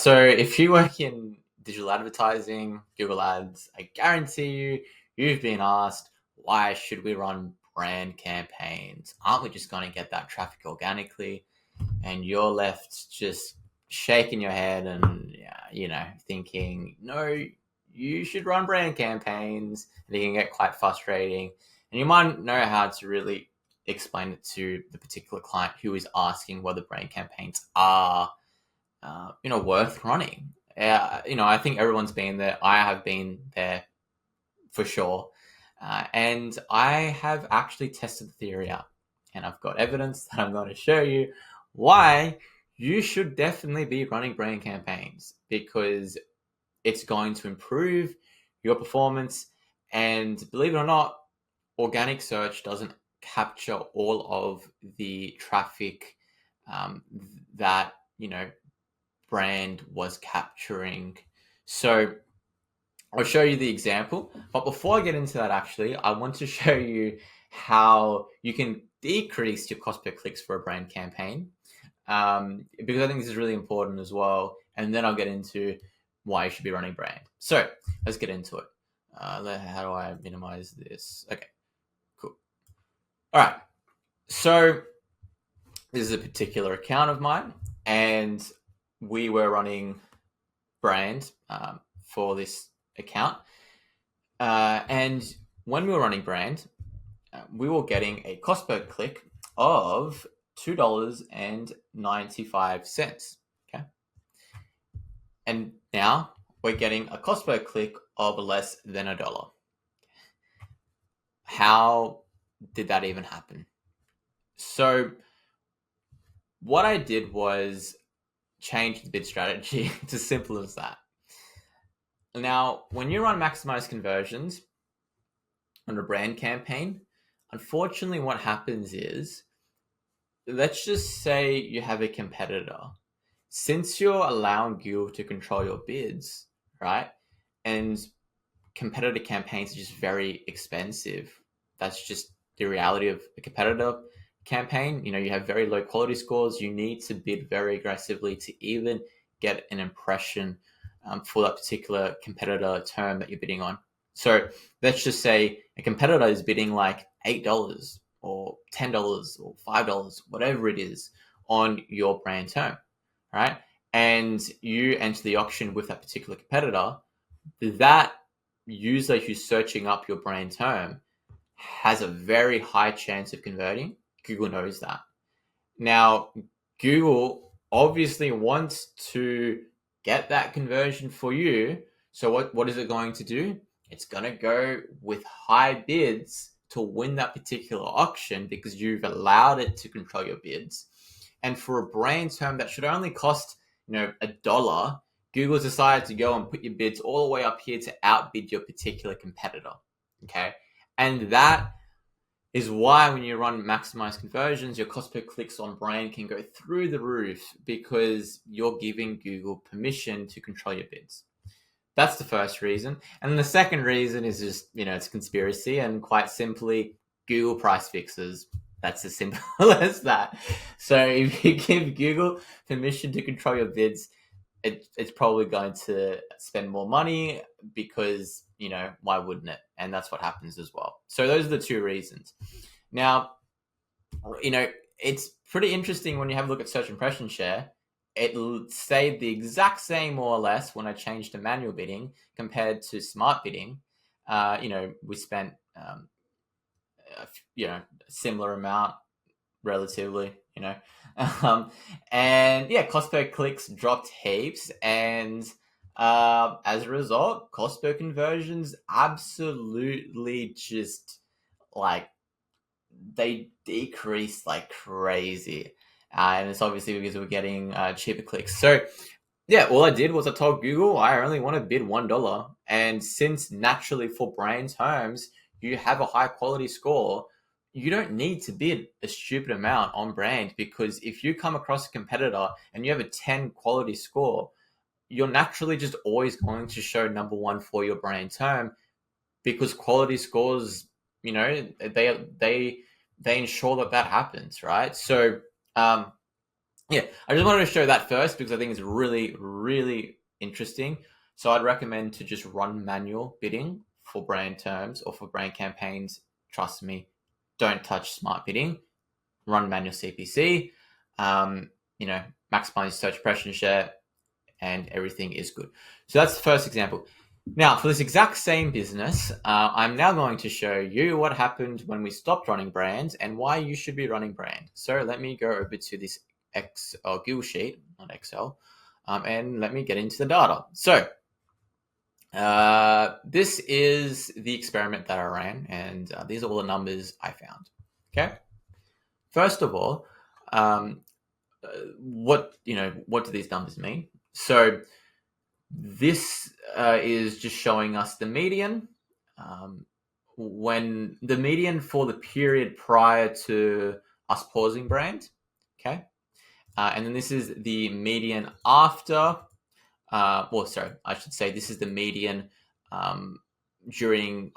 So if you work in digital advertising, Google Ads, I guarantee you've been asked, why should we run brand campaigns? Aren't we just going to get that traffic organically? And you're left just shaking your head and, thinking, no, you should run brand campaigns. And it can get quite frustrating. And you might know how to really explain it to the particular client who is asking whether brand campaigns are worth running. I think everyone's been there. I have been there for sure. And I have actually tested the theory out. And I've got evidence that I'm going to show you why you should definitely be running brand campaigns, because it's going to improve your performance. And believe it or not, organic search doesn't capture all of the traffic that, brand was capturing. So I'll show you the example. But before I get into that, actually, I want to show you how you can decrease your cost per clicks for a brand campaign, because I think this is really important as well. And then I'll get into why you should be running brand. So let's get into it. How do I minimize this? Okay, cool. All right. So this is a particular account of mine, and we were running brand for this account. And when we were running brand, we were getting a cost per click of $2.95. Okay. And now we're getting a cost per click of less than $1. How did that even happen? So what I did was change the bid strategy. It's as simple as that. Now, when you run maximize conversions on a brand campaign, unfortunately what happens is, let's just say you have a competitor. Since you're allowing Google to control your bids, right? And competitor campaigns are just very expensive. That's just the reality of a competitor campaign. You have very low quality scores. You need to bid very aggressively to even get an impression for that particular competitor term that you're bidding on. So let's just say a competitor is bidding like $8 or $10 or $5, whatever it is, on your brand term, right? And you enter the auction with that particular competitor. That user who's searching up your brand term has a very high chance of converting. Google knows that. Now, Google obviously wants to get that conversion for you. So what is it going to do? It's going to go with high bids to win that particular auction, because you've allowed it to control your bids. And for a brand term that should only cost, $1, Google's decided to go and put your bids all the way up here to outbid your particular competitor. Okay. And that is why when you run maximize conversions, your cost per clicks on brand can go through the roof, because you're giving Google permission to control your bids. That's the first reason. And the second reason is just, it's conspiracy, and quite simply, Google price fixes. That's as simple as that. So if you give Google permission to control your bids, it's probably going to spend more money, because, why wouldn't it? And that's what happens as well. So those are the two reasons. Now, it's pretty interesting when you have a look at search impression share. It stayed the exact same, more or less, when I changed to manual bidding compared to smart bidding. We spent, a similar amount relatively, and yeah, cost per clicks dropped heaps, and as a result, cost per conversions absolutely just they decreased like crazy, and it's obviously because we're getting cheaper clicks. So yeah, all I did was I told Google I only want to bid $1, and since naturally for brand terms you have a high quality score, you don't need to bid a stupid amount on brand, because if you come across a competitor and you have a 10 quality score, you're naturally just always going to show number one for your brand term, because quality scores, they ensure that happens, right? So Yeah, I just wanted to show that first because I think it's really, really interesting. So I'd recommend to just run manual bidding for brand terms or for brand campaigns. Trust me, don't touch smart bidding. Run manual CPC. Um, you know, maximize search impression share, and everything is good. So that's the first example. Now, for this exact same business, I'm now going to show you what happened when we stopped running brands and why you should be running brand. So let me go over to this Excel Google sheet, not Excel, and let me get into the data. So this is the experiment that I ran, and these are all the numbers I found. Okay. First of all, what do these numbers mean? So this is just showing us the median. When the median for the period prior to us pausing brand, okay, and then this is the median after. I should say this is the median during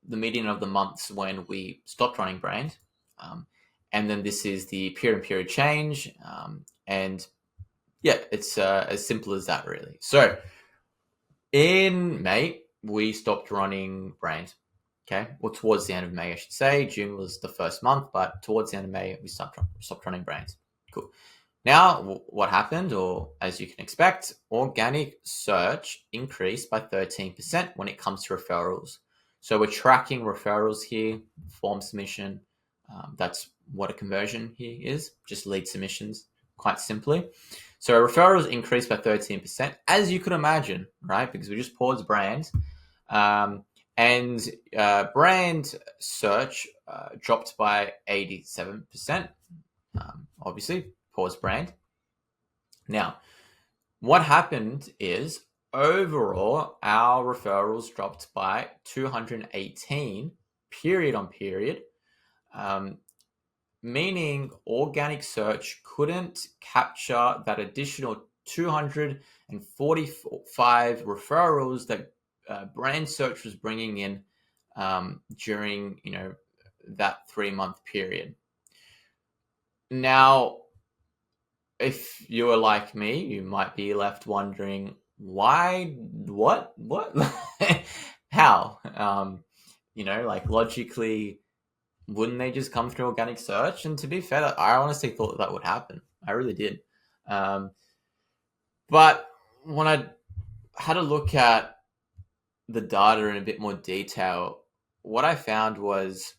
the median of the months when we stopped running brand, and then this is the period change, and yeah, it's as simple as that, really. So in May, we stopped running brand. Okay, well, towards the end of May, I should say. June was the first month, but towards the end of May, we stopped running brands. Cool. Now, what happened, or as you can expect, organic search increased by 13% when it comes to referrals. So we're tracking referrals here, form submission. That's what a conversion here is, just lead submissions, quite simply. So referrals increased by 13%, as you could imagine, right? Because we just paused brands. And brand search dropped by 87%, obviously, pause brand. Now, what happened is overall, our referrals dropped by 218 period on period, meaning organic search couldn't capture that additional 245 referrals that brand search was bringing in during that 3-month period. Now, if you are like me, you might be left wondering why, what, how, like logically, wouldn't they just come through organic search? And to be fair, I honestly thought that would happen. I really did. But when I had a look at the data in a bit more detail, what I found was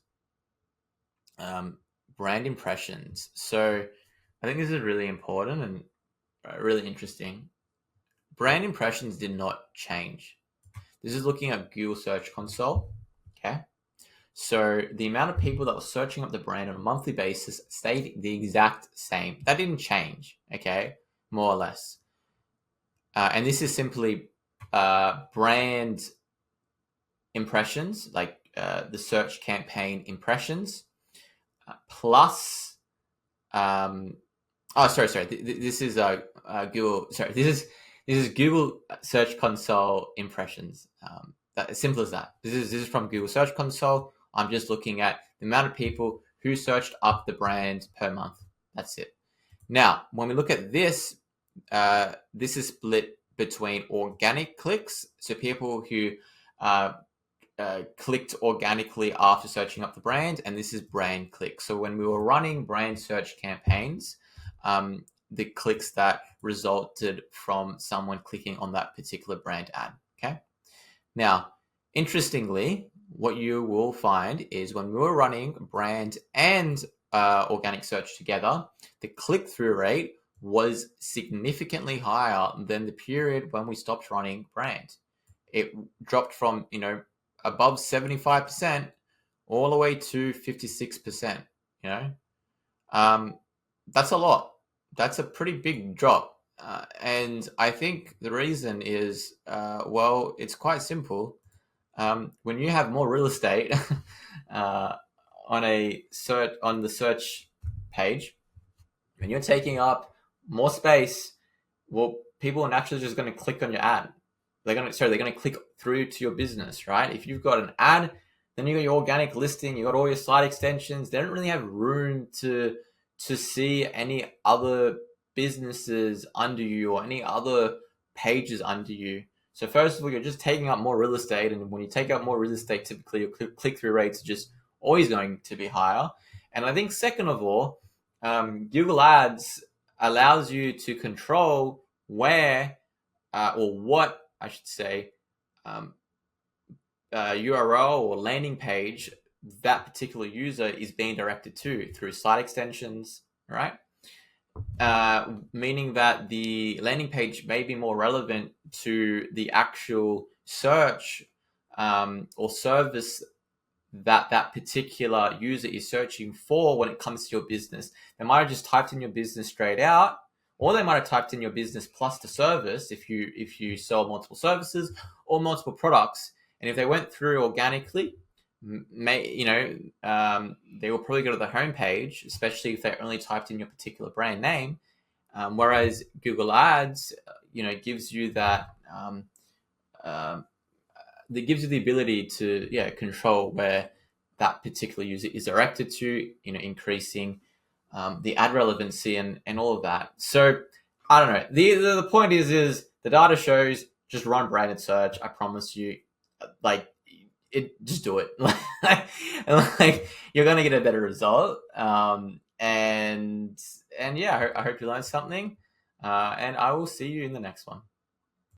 brand impressions. So I think this is really important and really interesting. Brand impressions did not change. This is looking at Google Search Console. Okay. So the amount of people that were searching up the brand on a monthly basis stayed the exact same. That didn't change. Okay. More or less. And this is simply brand impressions, like the search campaign impressions, plus. Sorry. This is Google. Sorry, this is Google Search Console impressions. As simple as that. This is from Google Search Console. I'm just looking at the amount of people who searched up the brand per month. That's it. Now, when we look at this, this is split between organic clicks, so people who clicked organically after searching up the brand, and this is brand clicks. So when we were running brand search campaigns, the clicks that resulted from someone clicking on that particular brand ad. Okay. Now, interestingly, what you will find is when we were running brand and organic search together, the click-through rate was significantly higher than the period when we stopped running brand. It dropped from, above 75% all the way to 56%, that's a lot. That's a pretty big drop. And I think the reason is, it's quite simple. When you have more real estate on the search page, when you're taking up more space, well, people are naturally just going to click on your ad. They're going to click through to your business, right? If you've got an ad, then you got your organic listing, you got all your site extensions. They don't really have room to to see any other businesses under you or any other pages under you. So first of all, you're just taking up more real estate, and when you take up more real estate, typically your click-through rates are just always going to be higher. And I think second of all, Google Ads allows you to control where or what I should say URL or landing page that particular user is being directed to through site extensions, right? Meaning that the landing page may be more relevant to the actual search or service that that particular user is searching for when it comes to your business. They might have just typed in your business straight out, or they might have typed in your business plus the service if you sell multiple services or multiple products. And if they went through organically, they will probably go to the homepage, especially if they only typed in your particular brand name. Whereas Google Ads, gives you that gives you the ability to control where that particular user is directed to, increasing the ad relevancy and all of that. So I don't know. The point is the data shows just run branded search. I promise you, just do it. Like you're gonna get a better result. And yeah, I hope you learned something. And I will see you in the next one.